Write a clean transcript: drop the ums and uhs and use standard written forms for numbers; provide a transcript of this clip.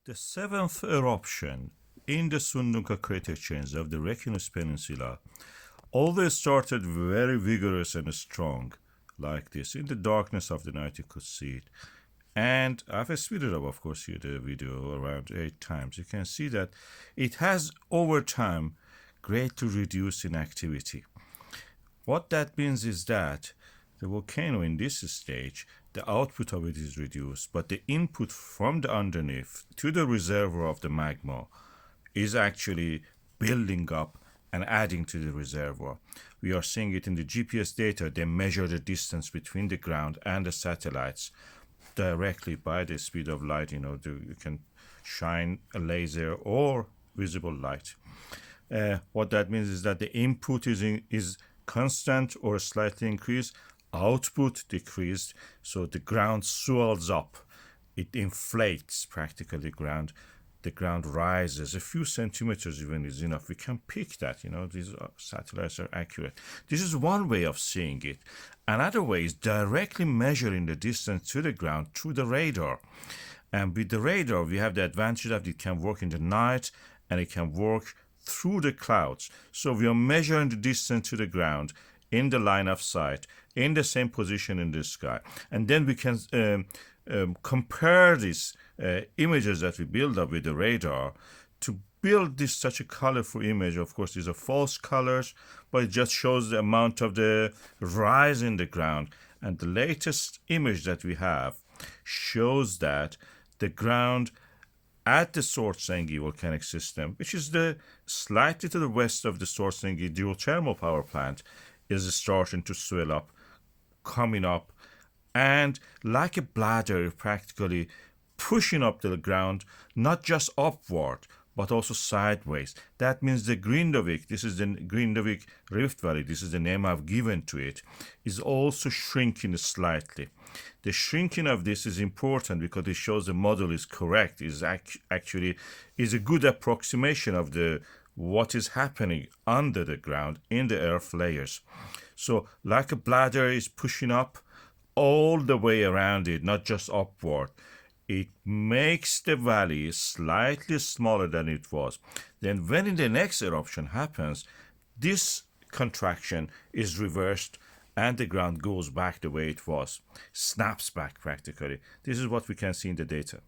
The seventh eruption in the Sundunga crater chains of the Reykjanes Peninsula always started very vigorous and strong, like this. In the darkness of the night, you could see it. And I've speeded up, of course, here the video around 8 times. You can see that it has, over time, greatly reduced in activity. What that means is that the volcano in this stage, the output of it is reduced, but the input from the underneath to the reservoir of the magma is actually building up and adding to the reservoir. We are seeing it in the GPS data. They measure the distance between the ground and the satellites directly by the speed of light. You can shine a laser or visible light. What that means is that the input is constant or slightly increased, output decreased, so the ground swells up. It inflates practically the ground. The ground rises a few centimeters even is enough. We can pick that, these satellites are accurate. This is one way of seeing it. Another way is directly measuring the distance to the ground through the radar. And with the radar, we have the advantage that it can work in the night and it can work through the clouds. So we are measuring the distance to the ground in the line of sight, in the same position in the sky. And then we can compare these images that we build up with the radar to build this such a colorful image. Of course, these are false colors, but it just shows the amount of the rise in the ground. And the latest image that we have shows that the ground at the Svartsengi volcanic system, which is slightly to the west of the Svartsengi geothermal power plant, is starting to swell up, coming up, and like a bladder, practically pushing up the ground, not just upward, but also sideways. That means the Grindavik, this is the Grindavik Rift Valley, this is the name I've given to it, is also shrinking slightly. The shrinking of this is important because it shows the model is correct, is actually a good approximation of what is happening under the ground in the earth layers. So like a bladder is pushing up all the way around it, not just upward. It makes the valley slightly smaller than it was. Then when the next eruption happens, this contraction is reversed and the ground goes back the way it was, snaps back practically. This is what we can see in the data.